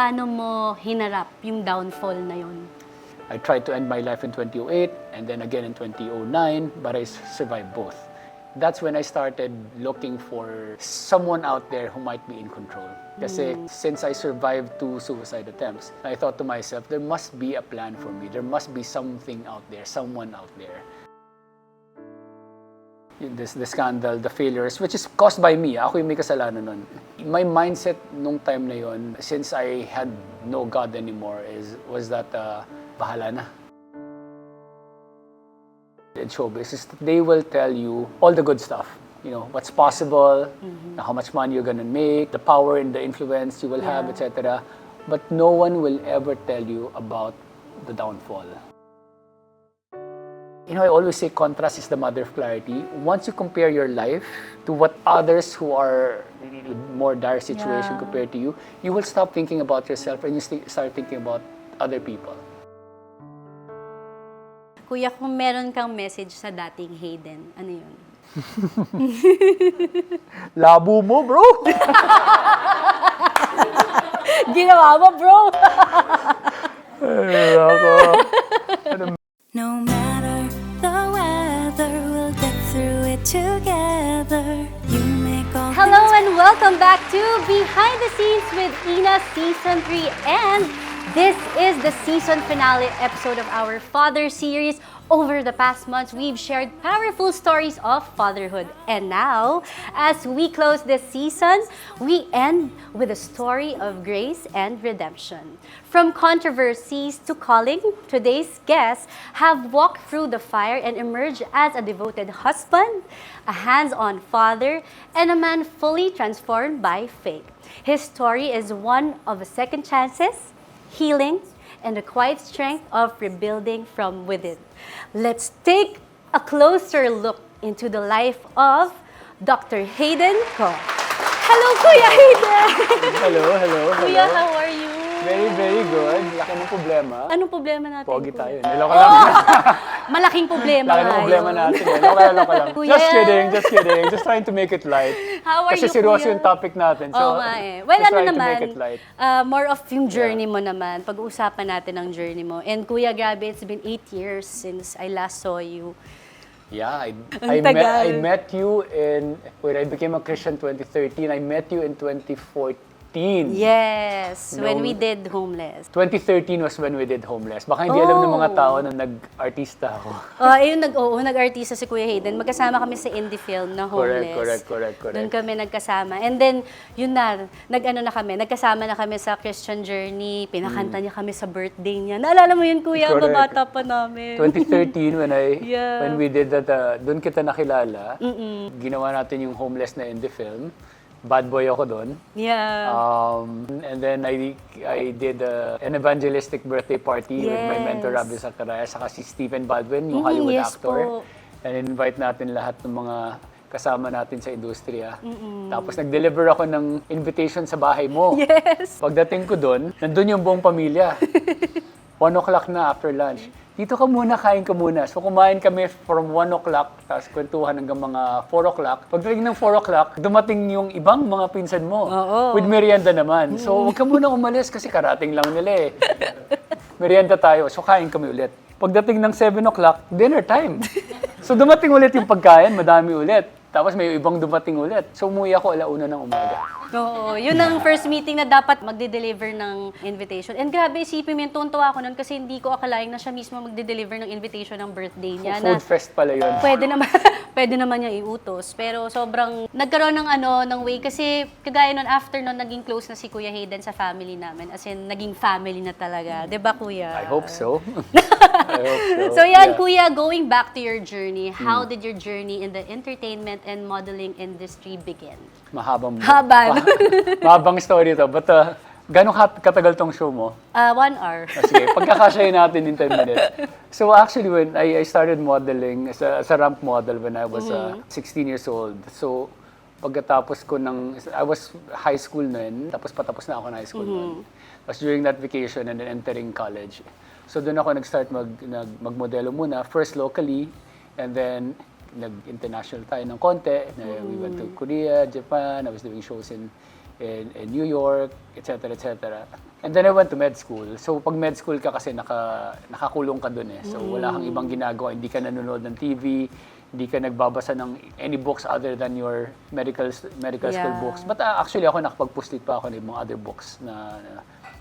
paano mo hinarap yung downfall na yun? I tried to end my life in 2008 and then again in 2009, but I survived both. That's when I started looking for someone out there who might be in control. Kasi since I survived 2 suicide attempts, I thought to myself, there must be a plan for me. There must be something out there, someone out there. The scandal, the failures, which is caused by me. Ako yung may kasalanan nun. My mindset nung time na yon, since I had no God anymore, was that bahala na. In showbiz, is that they will tell you all the good stuff. You know, what's possible, how much money you're gonna make, the power and the influence you will have, etc. But no one will ever tell you about the downfall. You know, I always say contrast is the mother of clarity. Once you compare your life to what others who are in more dire situation compared to you, you will stop thinking about yourself and you start thinking about other people. Kuya, kung meron kang message sa dating Hayden, ano yun? Labo mo, bro! Ginawa mo, bro! No matter the weather, we'll get through it together. You make all Hello and welcome back to Behind the Scenes with Ynna Season 3, and this is the season finale episode of our Father series. Over the past months, we've shared powerful stories of fatherhood. And now, as we close this season, we end with a story of grace and redemption. From controversies to calling, today's guests have walked through the fire and emerged as a devoted husband, a hands-on father, and a man fully transformed by faith. His story is one of second chances, healing, and the quiet strength of rebuilding from within. Let's take a closer look into the life of Dr. Hayden Kho. Hello, Kuya Hayden! Hello, hello, hello. Kuya, how are you? Very, very good. Laki ng problema. Anong problema natin? Pogi Kuya? tayo. Niloko lang. Malaking problema Laki ng nga problema yun. natin. Loko lang. Kuya. Just kidding, just kidding. Just trying to make it light. How are Kasi you, seryoso Kuya? yung topic natin. So, Oo nga eh. Well, just ano trying to naman, make it light. more of yung journey mo naman. Pag-uusapan natin ang journey mo. And Kuya, grabe, it's been 8 years since I last saw you. Yeah, Ang tagal. I met you when I became a Christian 2013. I met you in 2014. Yes, when Nung- we did Homeless. 2013 was when we did Homeless. Baka hindi alam ng mga tao na nag-artista ako. Nag-artista si Kuya Hayden. Magkasama kami sa indie film na Homeless. Correct. Doon kami nagkasama. And then, yun na, nagkasama na kami sa Christian Journey. Pinakanta niya kami sa birthday niya. Naalala mo yun, Kuya? Correct. Babata pa namin. 2013 Yeah. when we did that, doon kita nakilala. Ginawa natin yung Homeless na indie film. Bad boy ako doon. Yeah. And then I did an evangelistic birthday party with my mentor Yes. Rabbi Zachariah, saka si Stephen Baldwin, yung Hollywood yes actor. po. And invite natin lahat ng mga kasama natin sa industriya. Tapos nag-deliver ako ng invitation sa bahay mo. Yes. Pagdating ko doon, nandun yung buong pamilya. 1 o'clock na after lunch. Dito ka muna, kain ka muna. So kumain kami from 1 o'clock, tapos kwentuhan hanggang mga 4 o'clock. Pagdating ng 4 o'clock, dumating yung ibang mga pinsan mo. Oo. With merienda naman. So huwag ka muna umalis kasi karating lang nila eh. Merienda tayo. So kain kami ulit. Pagdating ng 7 o'clock, dinner time. So dumating ulit yung pagkain, madami ulit. Tapos may ibang dumating ulit. So umuwi ako 1:00 ng umaga. Oo, yun ang first meeting na dapat magde-deliver ng invitation. And grabe, isipin mo yun, tuntua ako nun kasi hindi ko akalain na siya mismo magde-deliver ng invitation ng birthday niya. Food fest pala yun. Pwede naman niya iutos. Pero sobrang nagkaroon ng way kasi kagaya nun, after nun, naging close na si Kuya Hayden sa family namin. As in, naging family na talaga. 'Di ba, Kuya? I hope so. I hope so. So yan, Yeah. Kuya, going back to your journey, how did your journey in the entertainment and modeling industry begin? Mahabang mahabang story to. But gano'ng katagal tong show mo? 1 hour. Sige, pagkakasyahin natin in 10 minutes. So actually, when I started modeling as a ramp model when I was 16 years old. So pagkatapos ko I was high school nun, tapos patapos na ako ng high school nun. Tapos during that vacation and then entering college. So doon ako nag-start magmodelo muna, first locally, and then nag-international tayo ng konti. We went to Korea, Japan, I was doing shows in in New York, etc., etc. And then I went to med school. So pag med school ka kasi nakakulong ka dun eh. So wala kang ibang ginagawa, hindi ka nanonood ng TV, hindi ka nagbabasa ng any books other than your medical school books. But actually ako nakapagpuslit pa ako ng mga other books na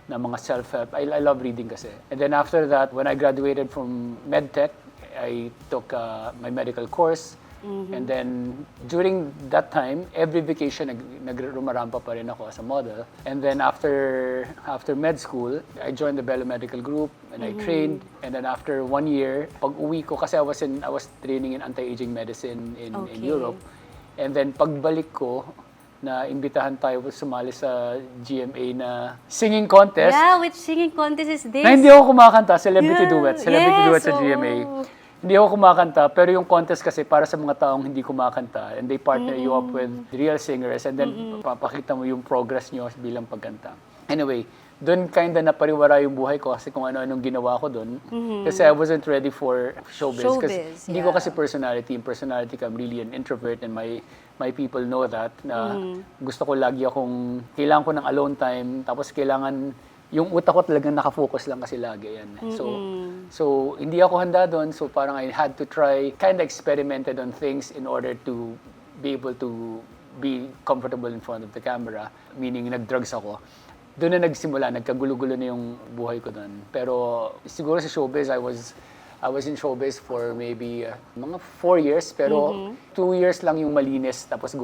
mga self-help. I love reading kasi. And then after that, when I graduated from medtech, I took my medical course. And then during that time, every vacation nagrumarampa pa rin ako as a model. And then after med school, I joined the Bello Medical Group and I trained. And then after 1 year, pag uwi ko kasi I was training in anti-aging medicine in Europe. And then pagbalik ko, na imbitahan tayo sumali sa GMA na singing contest. Yeah, which singing contest is this? Na hindi ako kumakanta, celebrity duet sa GMA. Hindi ako kumakanta, pero yung contest kasi para sa mga taong hindi kumakanta and they partner you up with real singers and then papakita mo yung progress nyo bilang pagkanta. Anyway, doon kinda napariwara yung buhay ko kasi kung ano-anong ginawa ko doon. Kasi I wasn't ready for showbiz. Kasi hindi ko kasi personality. In personality ko, I'm really an introvert and my people know that. Na gusto ko lagi akong, kailangan ko ng alone time, tapos kailangan, yung utak ko talagang nakafocus lang kasi lagi yan. So hindi ako handa doon. So parang I had to try, kinda experimented on things in order to be able to be comfortable in front of the camera. Meaning, nag-drugs ako. Doon na nagsimula, nagkagulo-gulo na yung buhay ko doon. Pero siguro sa showbiz, I was in showbiz for maybe mga 4 years, pero 2 years lang yung malinis. Tapos,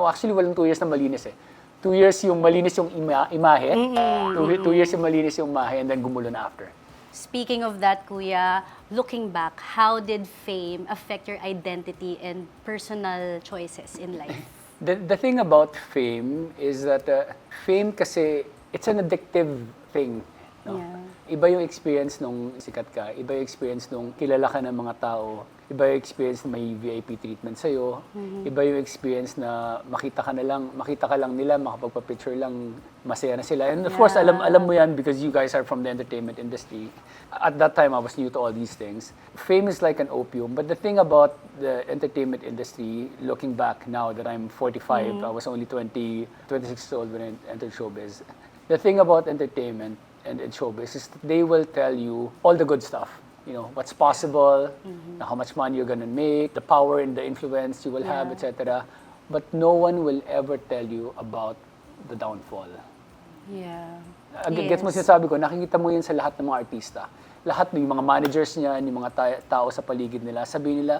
actually, walang 2 years na malinis eh. 2 years yung malinis yung imahe. 2 years yung malinis yung imahe, and then gumulo na after. Speaking of that, Kuya, looking back, how did fame affect your identity and personal choices in life? The thing about fame is that fame kasi, it's an addictive thing. No? Yeah. Iba yung experience nung sikat ka, iba yung experience nung kilala ka ng mga tao, iba yung experience na may VIP treatment sa'yo, iba yung experience na makita ka lang nila, makapagpa-picture lang, masaya na sila. And of course, alam mo yan because you guys are from the entertainment industry. At that time, I was new to all these things. Fame is like an opium, but the thing about the entertainment industry, looking back now that I'm 45, I was only 26 years old when I entered showbiz. The thing about entertainment and showbiz is that they will tell you all the good stuff. You know, what's possible, how much money you're gonna make, the power and the influence you will have, etc. But no one will ever tell you about the downfall. Yeah. Gets mo sinasabi ko, nakikita mo yun sa lahat ng mga artista. Lahat ng mga managers niya, yung mga tao sa paligid nila, sabi nila,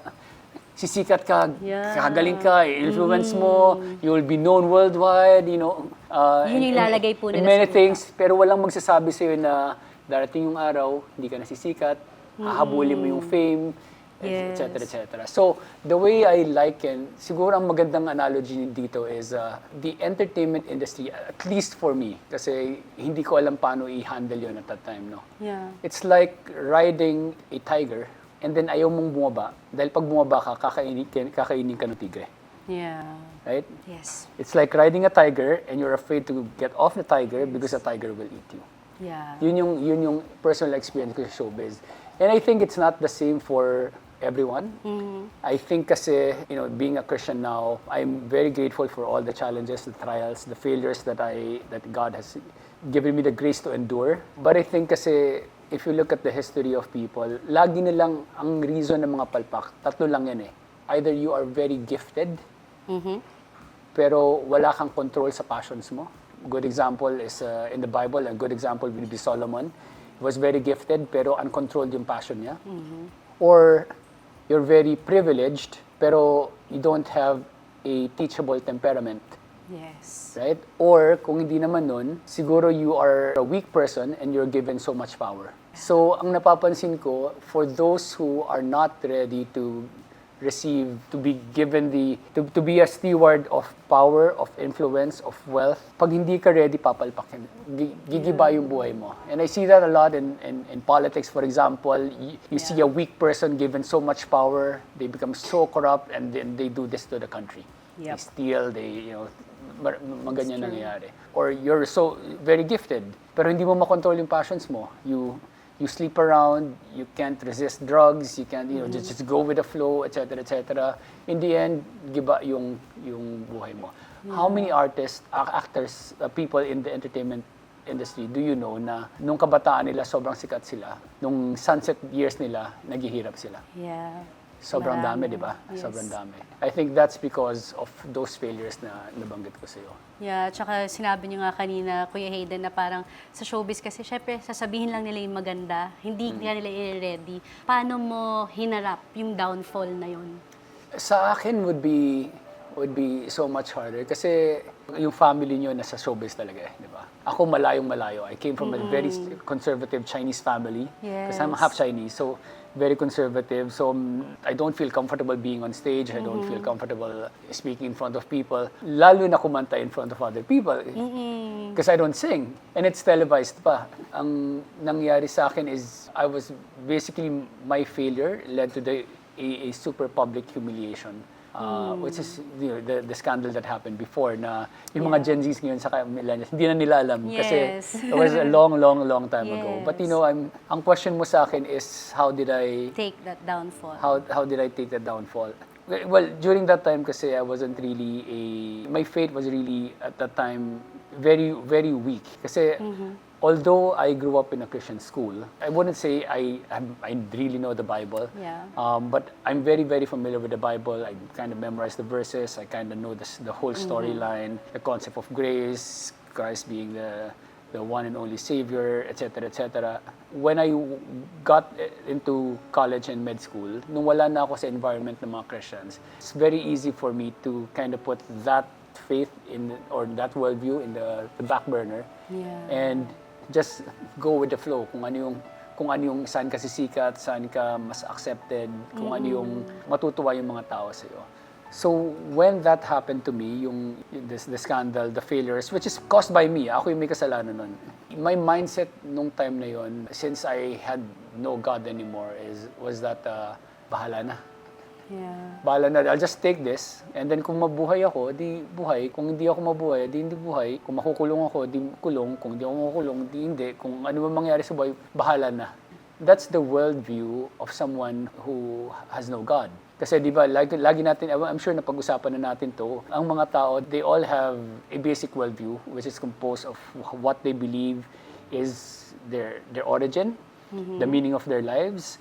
sisikat ka, kagaling ka, influence mo, you will be known worldwide, you know. Yun yung lalagay po nila in many sa things, pero walang magsasabi sa'yo na darating yung araw, hindi ka nasisikat, hahabulin mo yung fame, etc., etc. So, the way I liken, siguro ang magandang analogy dito is the entertainment industry, at least for me, kasi hindi ko alam paano i-handle yun at that time, no? Yeah. It's like riding a tiger, and then ayaw mong bumaba. Dahil pag bumaba ka, kakainin ka ng tigre. Yeah. Right? Yes. It's like riding a tiger, and you're afraid to get off the tiger because the tiger will eat you. Yeah. Yun yung personal experience ko sa showbiz. And I think it's not the same for everyone. I think kasi, you know, being a Christian now, I'm very grateful for all the challenges, the trials, the failures that God has given me the grace to endure. But I think kasi, if you look at the history of people, lagi nilang ang reason ng mga palpak, tatlo lang yan eh. Either you are very gifted, pero wala kang control sa passions mo. Good example is in the Bible, a good example would be Solomon. He was very gifted, pero uncontrolled yung passion niya. Or you're very privileged, pero you don't have a teachable temperament. Yes. Right? Or kung hindi naman nun, siguro you are a weak person and you're given so much power. So, ang napapansin ko, for those who are not ready to receive, to be given to be a steward of power, of influence, of wealth, pag hindi ka ready, papalpakin. Gigiba yung buhay mo. And I see that a lot in politics, for example. You see a weak person given so much power, they become so corrupt, and then they do this to the country. They steal, maganyan nangyayari. Or you're so very gifted, pero hindi mo makontrol yung passions mo. You sleep around, you can't resist drugs, you can't, just go with the flow, etc., etc. In the end, giba yung buhay mo. How many artists, actors, people in the entertainment industry do you know na nung kabataan nila sobrang sikat sila, nung sunset years nila naghihirap sila? Yeah. Sobrang dami, Marami. di ba? Yes. Sobrang dami. I think that's because of those failures na nabanggit ko sa'yo. Yeah, tsaka sinabi niyo nga kanina, Kuya Hayden, na parang sa showbiz kasi, syempre, sasabihin lang nila yung maganda, hindi nila i-ready. Paano mo hinarap yung downfall na yun? Sa akin would be so much harder kasi yung family nyo nasa showbiz talaga eh, di ba? Ako malayong-malayo. I came from a very conservative Chinese family because I'm Yes. half Chinese, so very conservative. So I don't feel comfortable being on stage. I don't feel comfortable speaking in front of people. Lalo na kumanta in front of other people because I don't sing and it's televised pa. Ang nangyari sa akin is I was basically my failure led to a super public humiliation. Which is the scandal that happened before na yung mga Gen Zs ngayon sa millennials, hindi na nila alam kasi Yes. it was a long time ago. Yes. But ang question mo sa akin is how did I Take that downfall. how did I take that downfall? Well, during that time kasi I wasn't really my faith was really at that time very weak kasi although I grew up in a Christian school, I wouldn't say I really know the Bible. Yeah. But I'm very familiar with the Bible. I kind of memorized the verses. I kind of know the whole storyline, the concept of grace, Christ being the one and only Savior, etc., etc. When I got into college and med school, nung wala na ako sa environment ng mga Christians, it's very easy for me to kind of put that faith in or that worldview in the back burner and just go with the flow kung ano yung saan ka sisikat, saan ka mas accepted, kung ano yung matutuwa yung mga tao sa iyo. So when that happened to me, the scandal, the failures, which is caused by me, ako yung may kasalanan nun. My mindset nung time na yon, since I had no God anymore, was that bahala na. Yeah. Bahala na, I'll just take this, and then kung mabuhay ako, di buhay. Kung hindi ako mabuhay, di hindi buhay. Kung makukulong ako, di kulong. Kung hindi ako makukulong, di hindi. Kung ano man mangyari sa buhay, bahala na. That's the worldview of someone who has no God. Kasi di ba, lagi natin, I'm sure na pag-usapan na natin to, ang mga tao, they all have a basic worldview, which is composed of what they believe is their origin, the meaning of their lives,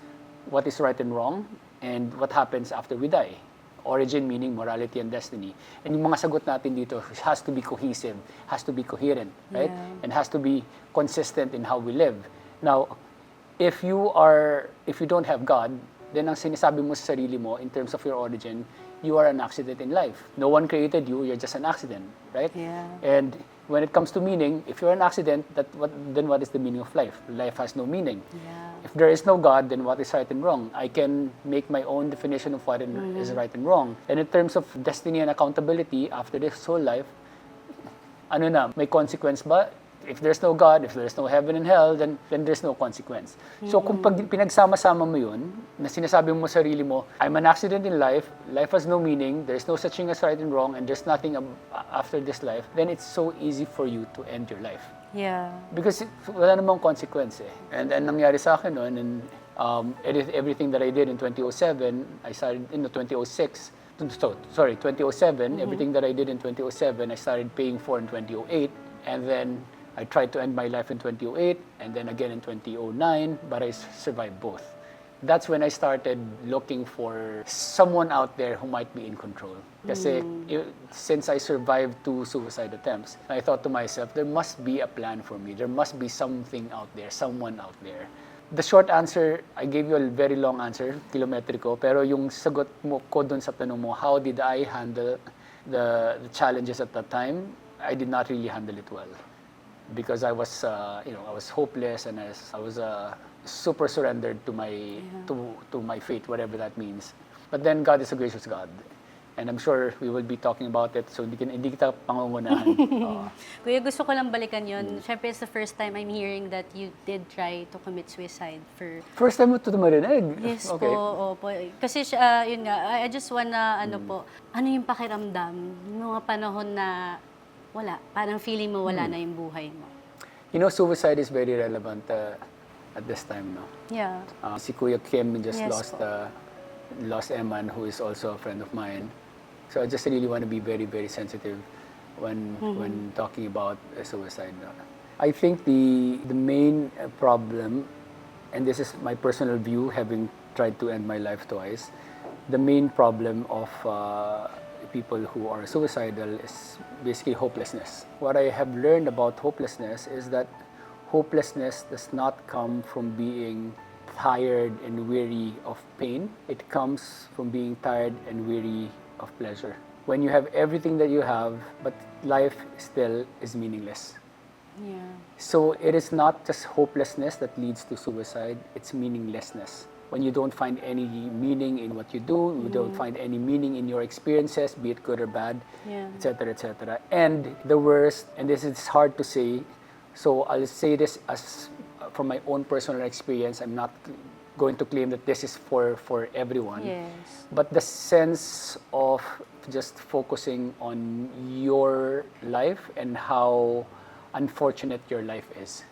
what is right and wrong, and what happens after we die. Origin meaning morality and destiny. And yung mga sagot natin dito has to be cohesive, has to be coherent, right? Yeah. And has to be consistent in how we live. Now, if you don't have God, then ang sinasabi mo sa sarili mo in terms of your origin, you are an accident in life. No one created you, you're just an accident, right? Yeah. And when it comes to meaning, if you're an accident, then what is the meaning of life? Life has no meaning. Yeah. If there is no God, then what is right and wrong? I can make my own definition of what is right and wrong. And in terms of destiny and accountability, after this whole life, ano na, may consequence ba? If there's no God, if there's no heaven and hell, then there's no consequence. So kung pinagsama-sama mo yun, na sinasabi mo sa sarili mo, I'm an accident in life, life has no meaning, there's no such thing as right and wrong, and there's nothing after this life, then it's so easy for you to end your life. Yeah. Because wala namang consequence eh. And nangyari sa akin noon, and everything that I did in 2007, I started in 2006, 2007, everything that I did in 2007, I started paying for in 2008, and then I tried to end my life in 2008, and then again in 2009, but I survived both. That's when I started looking for someone out there who might be in control. Kasi since I survived 2 suicide attempts, I thought to myself, there must be a plan for me. There must be something out there, someone out there. The short answer, I gave you a very long answer, kilometriko, pero yung sagot mo ko dun sa tanong mo, how did I handle the challenges at that time? I did not really handle it well. Because I was, I was hopeless, and I was super surrendered to my fate, whatever that means. But then God is a gracious God, and I'm sure we will be talking about it. So hindi kita pangungunahan. Kuya, gusto ko lang balikan yun. Siyempre, it's the first time I'm hearing that you did try to commit suicide for... First time mo ito marinig? Yes Okay. po, opo. Kasi yun nga, I just wanna, ano yung pakiramdam noong panahon na wala, parang feeling mo wala na yung buhay mo. You know, suicide is very relevant at this time, no? Yeah. Si Kuya Kim just Yes lost Eman, who is also a friend of mine. So I just really want to be very, very sensitive when talking about suicide. I think the main problem, and this is my personal view, having tried to end my life twice, the main problem of people who are suicidal is basically hopelessness. What I have learned about hopelessness is that hopelessness does not come from being tired and weary of pain. It comes from being tired and weary of pleasure. When you have everything that you have, but life still is meaningless. Yeah. So it is not just hopelessness that leads to suicide, it's meaninglessness. When you don't find any meaning in what you do, you don't find any meaning in your experiences, be it good or bad, Yeah. etc., etc. And the worst, and this is hard to say, so I'll say this as from my own personal experience. I'm not going to claim that this is for everyone. Yes. But the sense of just focusing on your life and how unfortunate your life is.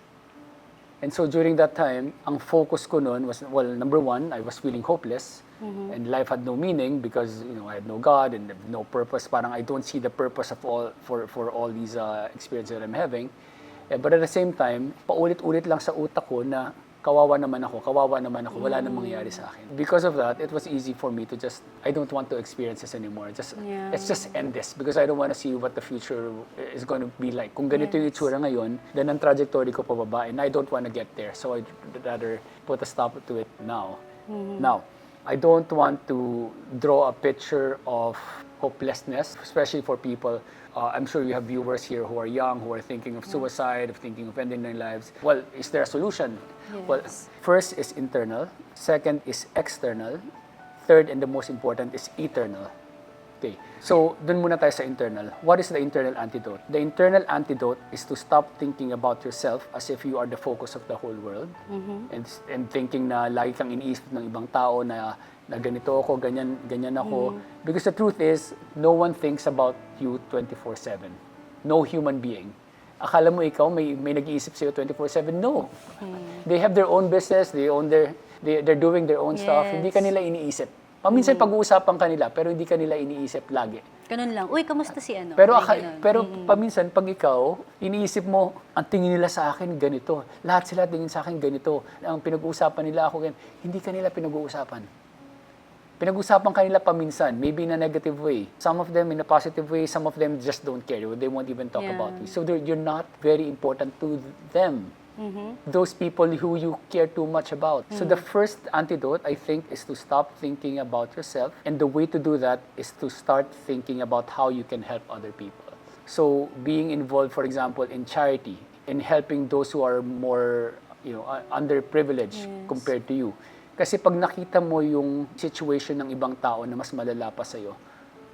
And so during that time, ang focus ko noon was, well, number one, I was feeling hopeless and life had no meaning because I had no God and no purpose. Parang I don't see the purpose of for all these experiences that I'm having. But at the same time, paulit-ulit lang sa utak ko na kawawa naman ako, wala nang mangyayari sa akin. Because of that, it was easy for me to just, I don't want to experience this anymore. Let's just end this because I don't want to see what the future is going to be like. Kung ganito yung itsura ngayon, then ang trajectory ko pababa and I don't want to get there. So I'd rather put a stop to it now. Now, I don't want to draw a picture of hopelessness, especially for people. I'm sure you have viewers here who are young, who are thinking of suicide, of thinking of ending their lives. Well, is there a solution? Yes. Well, first is internal, second is external, third and the most important is eternal. Okay, so dun muna tayo sa internal. What is the internal antidote? The internal antidote is to stop thinking about yourself as if you are the focus of the whole world and thinking na lagi kang iniisip ng ibang tao na ganito ako, ganyan ako. Because the truth is, no one thinks about you 24/7. No human being. Akala mo ikaw may nag-iisip sa'yo 24/7? No. They have their own business, they're doing their own stuff. Hindi kanila iniisip. Paminsan pag-uusapan kanila, pero hindi kanila iniisip lagi. Ganun lang. Uy, kamusta si ano? Pero Ganun. pero paminsan pag ikaw, iniisip mo, ang tingin nila sa akin ganito. Lahat sila tingin sa akin ganito. Ang pinag-uusapan nila ako ganito. Hindi kanila pinag-uusapan. Pinag-usapan kanila paminsan, maybe in a negative way. Some of them in a positive way, some of them just don't care. They won't even talk about you. So you're not very important to them. Those people who you care too much about. So the first antidote, I think, is to stop thinking about yourself. And the way to do that is to start thinking about how you can help other people. So being involved, for example, in charity, in helping those who are more underprivileged compared to you. Kasi pag nakita mo yung situation ng ibang tao na mas malala pa sa'yo,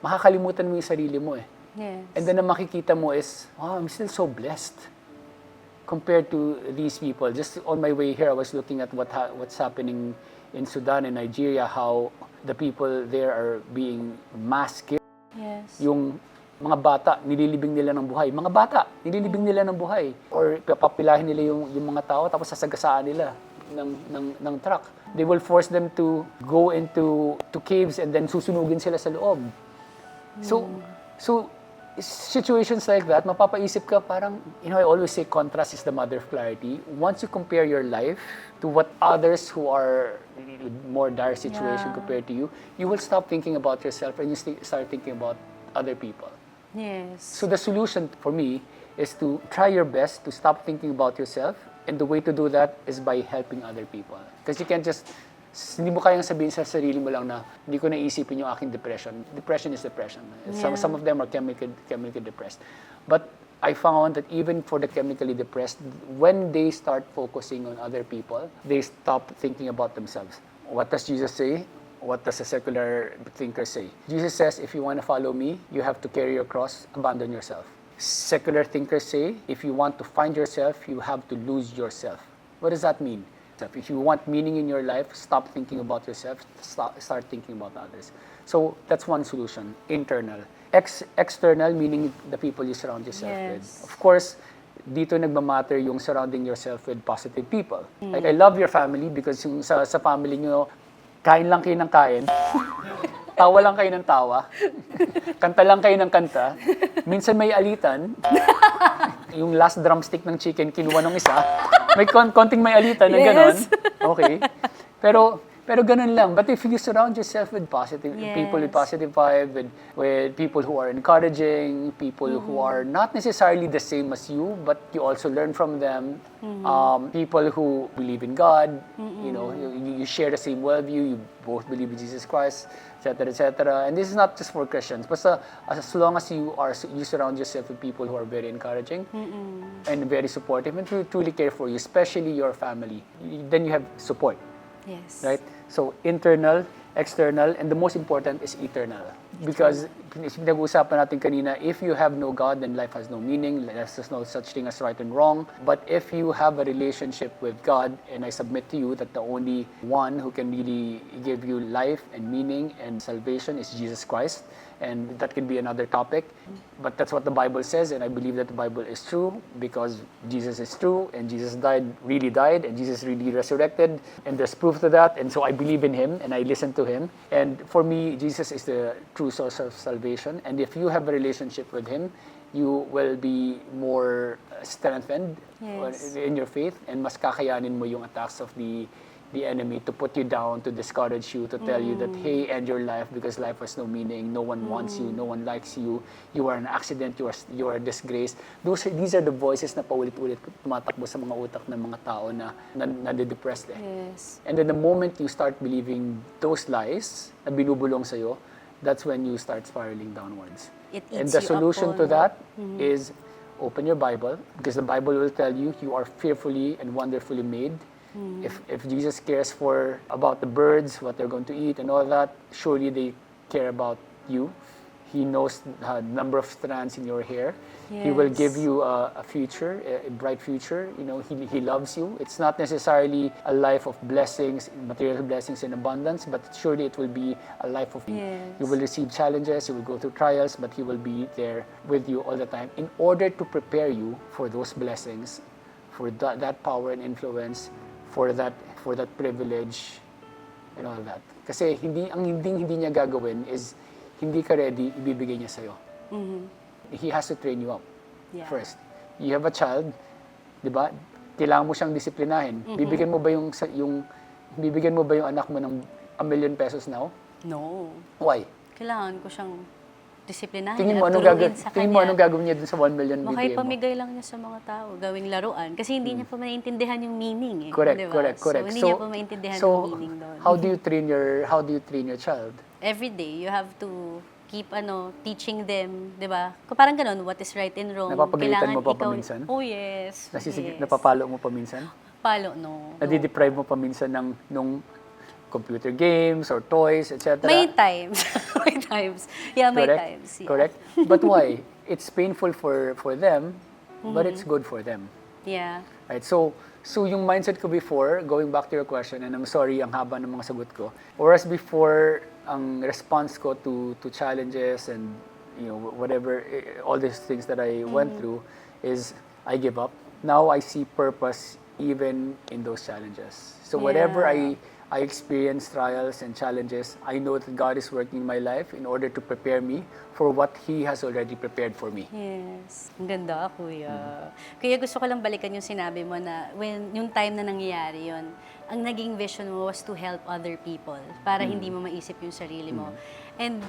makakalimutan mo yung sarili mo eh. Yes. And then ang makikita mo is, wow, I'm still so blessed compared to these people. Just on my way here, I was looking at what's happening in Sudan and Nigeria, how the people there are being mass killed. Yes. Yung mga bata, nililibing nila ng buhay. Mga bata, nililibing nila ng buhay. Or papilahin nila yung mga tao, tapos sasagasaan nila ng truck. They will force them to go into caves and then susunugin sila sa loob. So situations like that, mapapaisip ka parang, I always say contrast is the mother of clarity. Once you compare your life to what others who are in more dire situation compared to you, you will stop thinking about yourself and you start thinking about other people. Yes. So the solution for me is to try your best to stop thinking about yourself, and the way to do that is by helping other people. Because you can't hindi mo kayang sabihin sa sarili mo lang na hindi ko naisipin yung aking depression. Depression is depression. Some of them are chemically depressed. But I found that even for the chemically depressed, when they start focusing on other people, they stop thinking about themselves. What does Jesus say? What does a secular thinker say? Jesus says, if you want to follow me, you have to carry your cross, abandon yourself. Secular thinkers say, if you want to find yourself, you have to lose yourself. What does that mean? If you want meaning in your life, stop thinking about yourself, start thinking about others. So that's one solution, internal. External, meaning the people you surround yourself with. Of course, dito nagmamatter yung surrounding yourself with positive people. Like, I love your family because yung sa family nyo, kain lang kayo ng kain. Tawa lang kayo ng tawa. Kanta lang kayo ng kanta. Minsan may alitan. Yung last drumstick ng chicken, kinuha ng isa. May konting may alitan na gano'n. Yes. Okay. Pero ganun lang. But if you surround yourself with positive people, with Yes. positive vibe, with people who are encouraging, people who are not necessarily the same as you, but you also learn from them. People who believe in God, you know, you share the same worldview, you both believe in Jesus Christ, etc., etc. And this is not just for Christians, but as long as you surround yourself with people who are very encouraging and very supportive and truly care for you, especially your family, then you have support. Yes. Right? So, internal, external, and the most important is eternal. Because, pinag-uusapan natin kanina, if you have no God, then life has no meaning. There's no such thing as right and wrong. But if you have a relationship with God, and I submit to you that the only one who can really give you life and meaning and salvation is Jesus Christ. And that can be another topic. But that's what the Bible says, and I believe that the Bible is true because Jesus is true, and Jesus really died, and Jesus really resurrected, and there's proof to that. And so I believe in Him, and I listen to Him. And for me, Jesus is the true source of salvation. And if you have a relationship with Him, you will be more strengthened Yes. in your faith, and mas kakayanin mo yung attacks of the enemy to put you down, to discourage you, to tell you that, hey, end your life because life has no meaning, no one wants you, no one likes you, you are an accident, you are a disgrace. These are the voices na paulit-ulit tumatakbo sa mga utak ng mga tao na nade-depressed eh. Yes. And then the moment you start believing those lies na binubulong sa'yo, that's when you start spiraling downwards. It And eats the you up solution all, to no? that is open your Bible, because the Bible will tell you you are fearfully and wonderfully made. If Jesus cares about the birds, what they're going to eat and all that, surely they care about you. He knows the number of strands in your hair. He will give Yes. you a future, a bright future. You know, He loves you. It's not necessarily a life of blessings, material blessings in abundance, but surely it will be a life of Yes. you will receive challenges, you will go through trials, but He will be there with you all the time in order to prepare you for those blessings, for that power and influence, for that privilege and all that. Kasi hindi niya gagawin is hindi ka ready, ibibigay niya sa'yo. He has to train you up Yeah. first. You have a child, 'di ba? Kailangan mo siyang disiplinahin. Bibigyan mo ba yung anak mo ng ₱1,000,000 now? No. Why? Kailangan ko siyang disiplinahin. Tingin mo at anong turuin sa anong kanya. gagawin niya dun sa 1,000,000 bibigyan mo? Makipamigay lang niya sa mga tao, gawing laruan. Kasi hindi niya pa maintindihan yung meaning eh. Correct, di ba? correct. So, hindi niya pa maintindihan yung meaning doon. How do you train your child? Every day, you have to keep teaching them, di ba? Parang ganun, what is right and wrong. Napapagalitan mo pa ikaw- paminsan? Oh, yes. Napapalo mo pa minsan? Palo, no. Nadideprive mo pa minsan nung computer games or toys, etc.? May times. May times. Yeah, may Correct? times. Yeah. Correct? But why? It's painful for them, but it's good for them. Yeah. Right? So yung mindset ko before, going back to your question, and I'm sorry, ang haba ng mga sagot ko. Whereas before, ang response ko to challenges and whatever, all these things that I went through is I give up. Now I see purpose even in those challenges. So whatever Yeah. I experience trials and challenges, I know that God is working in my life in order to prepare me for what He has already prepared for me. Yes. Ang ganda, kuya. Kaya gusto ko lang balikan yung sinabi mo na yung time na nangyayari yun, ang naging vision mo was to help other people para hindi mo maisip yung sarili mo. And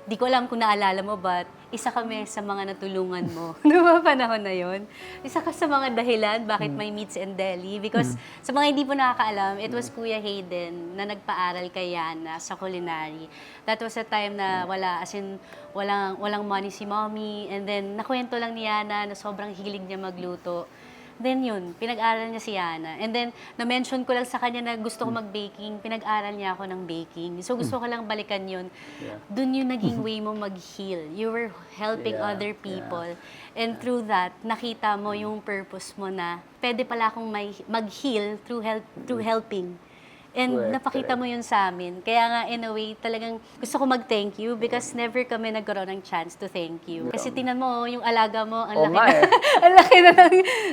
di ko alam kung naalala mo, but isa kami sa mga natulungan mo noong mga panahon na yun. Isa ka sa mga dahilan bakit may Meats and Deli. Because sa mga hindi po nakakaalam, it was Kuya Hayden na nagpaaral kay Ynna sa culinary. That was a time na walang money si mommy. And then, nakwento lang ni Ynna na sobrang hilig niya magluto. Then yun, pinag-aral niya si Ynna. And then, na-mention ko lang sa kanya na gusto ko mag-baking, pinag-aral niya ako ng baking. So gusto ko lang balikan yun. Yeah. Doon yung naging way mo mag-heal. You were helping Yeah, other people. And through that, nakita mo yung purpose mo na pwede pala akong mag-heal through helping. And Correct, napakita mo yun sa amin. Kaya nga, in a way, talagang gusto ko mag-thank you because never kami nagkaroon ng chance to thank you. Kasi tingnan mo, yung alaga mo, ang Oo laki nga na, ang laki na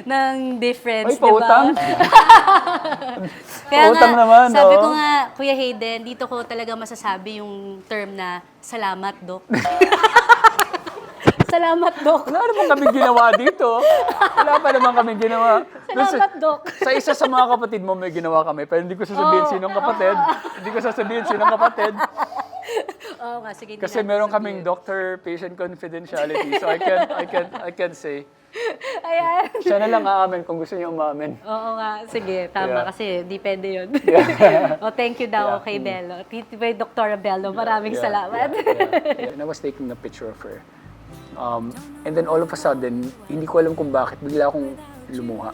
ng difference, Ay, pautang. Kaya Pautang nga, naman, sabi no? ko nga, Kuya Hayden, dito ko talaga masasabi yung term na, salamat, Dok. Salamat, Dok. Wala naman kami ginawa dito. Wala pa naman kami ginawa. Salamat, Dok. Sa isa sa mga kapatid mo may ginawa kami, pero hindi ko sasabihin sinong kapatid. Hindi ko sasabihin sinong kapatid. Oo nga, sige. Kasi meron kaming doctor-patient confidentiality, so I can't say. Ayan. Siya na lang aamin kung gusto niya umamin. Oo nga, sige, tama Yeah. kasi depende yun. Yeah. Oh, thank you daw Yeah. kay Bello. Kay Dr. Bello, maraming salamat. And I was taking a picture of her. And then all of a sudden, hindi ko alam kung bakit, bigla akong lumuha.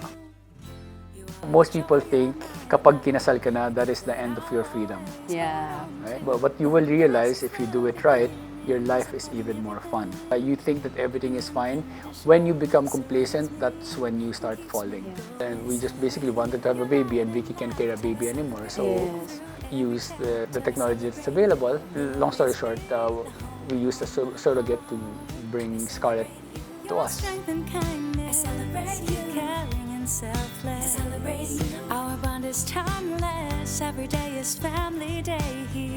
Most people think kapag kinasal ka na, that is the end of your freedom. Yeah. Right? But what you will realize if you do it right, your life is even more fun. You think that everything is fine. When you become complacent, that's when you start falling. And we just basically wanted to have a baby, and Vicky can't carry a baby anymore. So Yes. use the technology that's available. Long story short, we used a surrogate to bring Scarlett to us. Strength and kindness. I celebrate you. Caring and selfless. I celebrate you. Our bond is timeless. Every day is family day here.